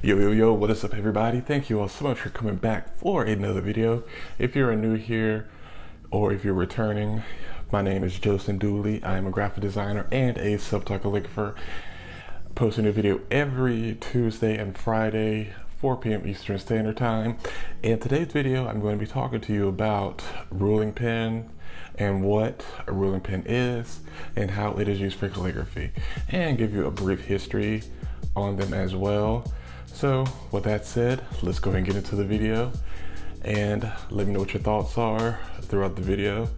Yo, what is up everybody? Thank you all so much for coming back for another video. If you're new here or if you're returning, my name is Dooley. I am a graphic designer and a self-taught calligrapher. Posting a video every Tuesday and Friday, 4 p.m. Eastern Standard Time. In today's video, I'm going to be talking to you about ruling pen and what a ruling pen is and how it is used for calligraphy, and give you a brief history on them as well. So with that said, let's go ahead and get into the video and let me know what your thoughts are throughout the video.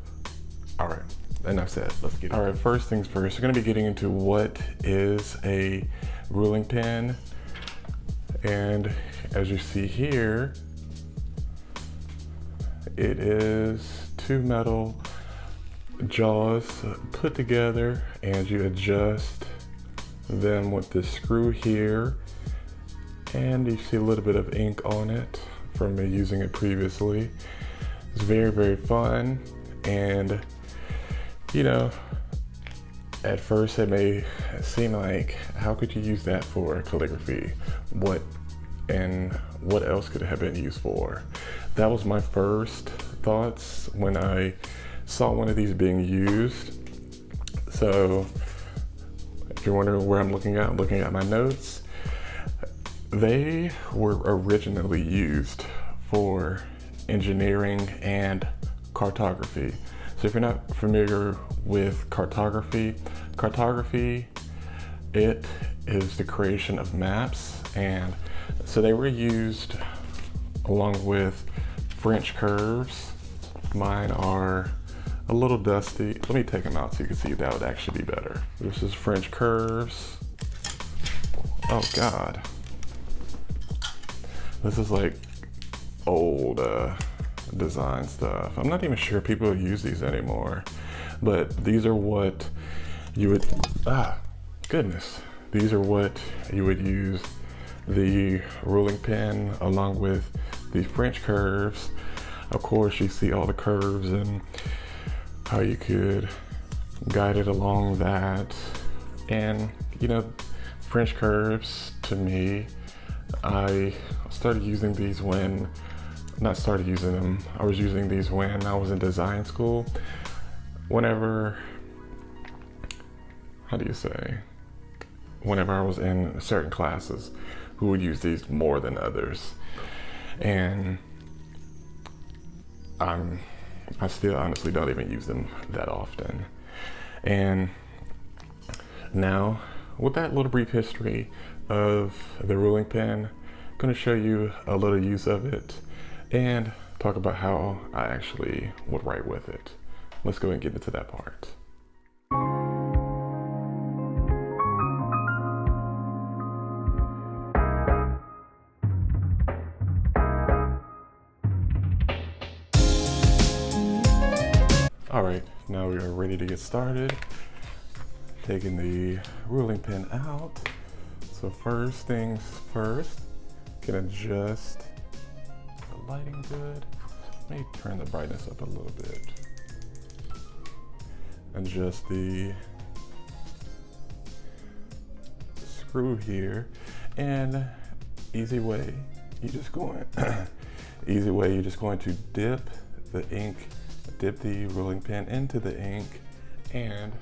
All right, enough said, let's get it. All right, first things first, we're gonna be getting into what is a ruling pen. And as you see here, it is two metal jaws put together, and you adjust them with this screw here. And you see a little bit of ink on it from me using it previously. It's very, very fun. And you know, at first it may seem like, how could you use that for calligraphy? What else could it have been used for? That was my first thoughts when I saw one of these being used. So if you're wondering where I'm looking at my notes, they were originally used for engineering and cartography. So if you're not familiar with cartography, it is the creation of maps. And so they were used along with French curves. Mine are a little dusty. Let me take them out so you can see that would actually be better. This is French curves. Oh God. This is like old design stuff. I'm not even sure people use these anymore, but these are what you would, these are what you would use the ruling pen along with the French curves. Of course, you see all the curves and how you could guide it along that. And you know, French curves, to me, I started using these when, not started using them, I was using these when I was in design school. Whenever, whenever I was in certain classes, who would use these more than others. And I still honestly don't even use them that often. And now, with that little brief history of the ruling pen, I'm going to show you a little use of it and talk about how I actually would write with it. Let's go and get into that part. All right, now we are ready to get started. Taking the ruling pen out. So first things first, can adjust the lighting good. Let me turn the brightness up a little bit. Adjust the screw here, and easy way, you're just going to dip the ruling pen into the ink, and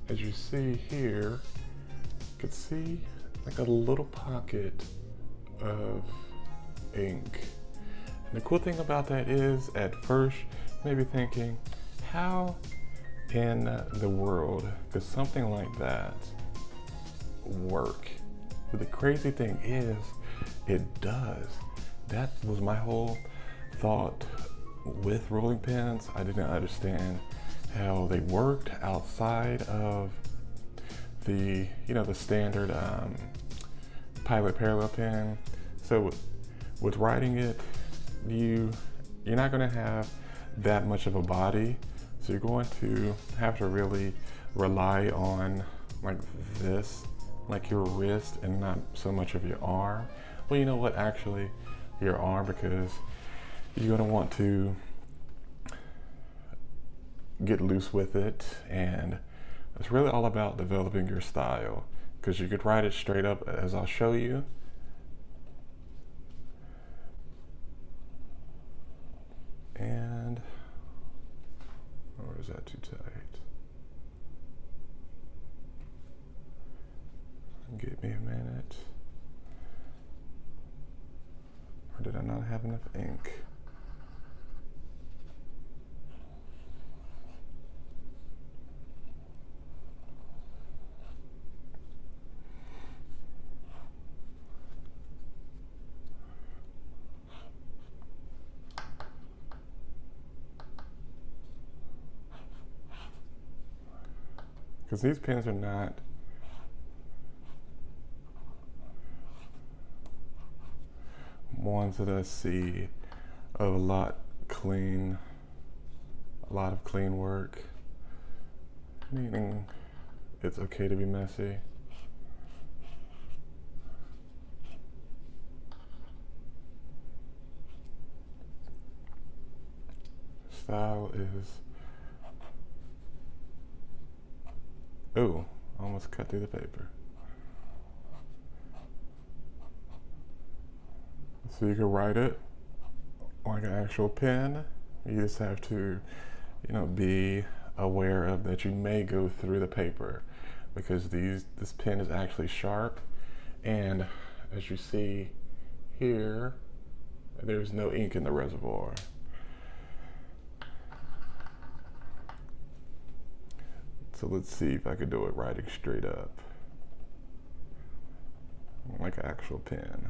as you see here, you can see like a little pocket of ink. And the cool thing about that is, at first, maybe thinking, how in the world could something like that work? But the crazy thing is, it does. That was my whole thought with ruling pens. I didn't understand how they worked outside of the, the standard Pilot parallel pen. So with writing it, you're not going to have that much of a body, so you're going to have to really rely on like this, like your wrist, and not so much of your arm. Well, you know what, actually your arm, because you're going to want to get loose with it, and it's really all about developing your style, because you could write it straight up as I'll show you, did I not have enough ink? Because these pens are not ones that I see of a lot of clean work, meaning it's okay to be messy. Style is, oh, almost cut through the paper. So you can write it like an actual pen. You just have to, be aware of that you may go through the paper because this pen is actually sharp, and as you see here, there's no ink in the reservoir. So let's see if I could do it writing straight up like an actual pen.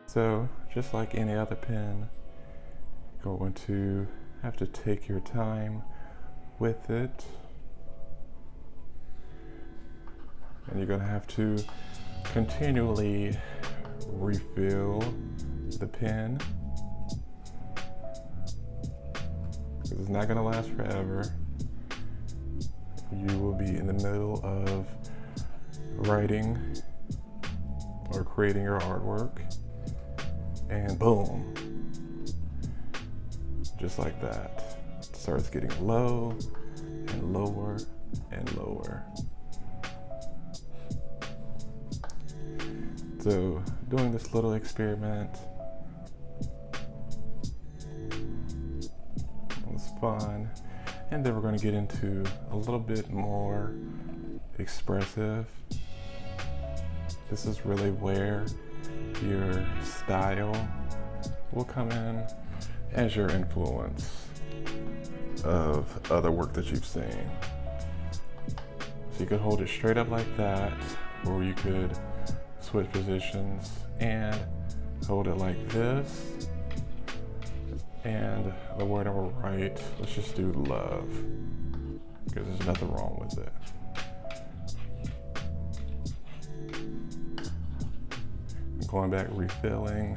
So just like any other pen, you're going to have to take your time with it, and you're going to have to continually refill the pen because it's not going to last forever. You will be in the middle of writing or creating your artwork, and boom, just like that, it starts getting low and lower and lower. So doing this little experiment was fun, and then we're going to get into a little bit more expressive. This is really where your style will come in as your influence of other work that you've seen. So you could hold it straight up like that, or you could switch positions and hold it like this. And the word I will write, let's just do love, because there's nothing wrong with it. Going back, refilling.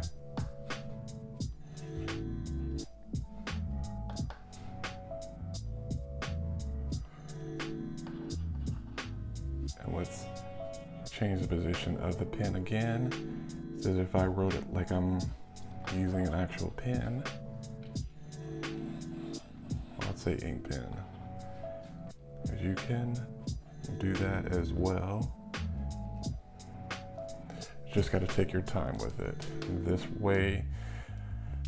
And let's change the position of the pen again. So if I wrote it like I'm using an actual pen, let's say ink pen. You can do that as well. Just got to take your time with it. This way,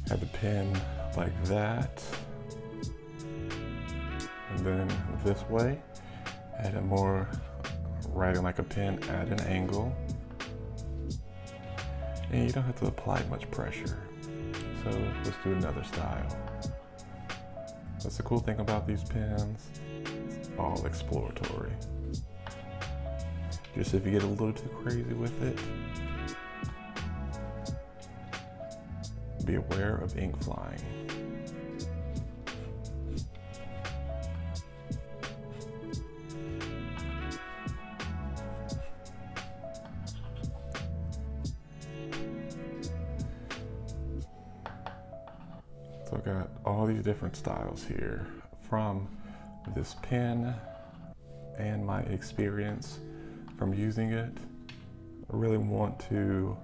have the pen like that, and then this way, add it more writing like a pen at an angle, and you don't have to apply much pressure. So let's do another style. That's the cool thing about these pens, it's all exploratory. Just if you get a little too crazy with it, be aware of ink flying. So I got all these different styles here from this pen and my experience from using it. I really want to,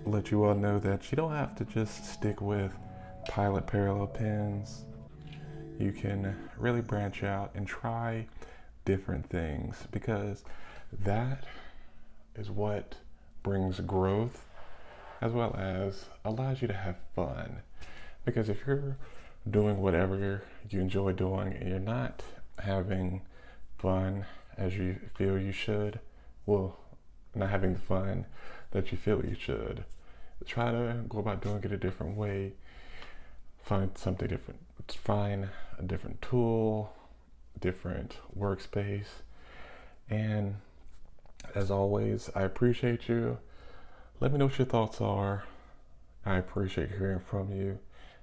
let you all know that you don't have to just stick with Pilot parallel pens. You can really branch out and try different things, because that is what brings growth as well as allows you to have fun. Because if you're doing whatever you enjoy doing and you're not having fun as you feel you should, well, not having the fun that you feel you should, try to go about doing it a different way. Find something different. Find a different tool, different workspace. And as always, I appreciate you. Let me know what your thoughts are. I appreciate hearing from you.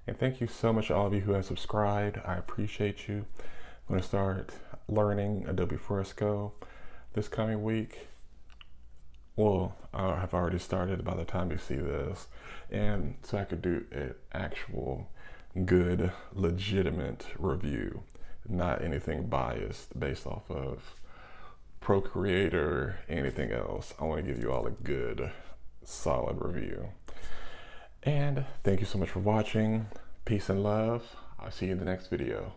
And thank you so much to all of you who have subscribed. I appreciate you. I'm going to start learning Adobe Fresco this coming week. Well, I have already started by the time you see this. And so I could do an actual good, legitimate review, not anything biased based off of Procreate or anything else. I want to give you all a good, solid review. And thank you so much for watching. Peace and love. I'll see you in the next video.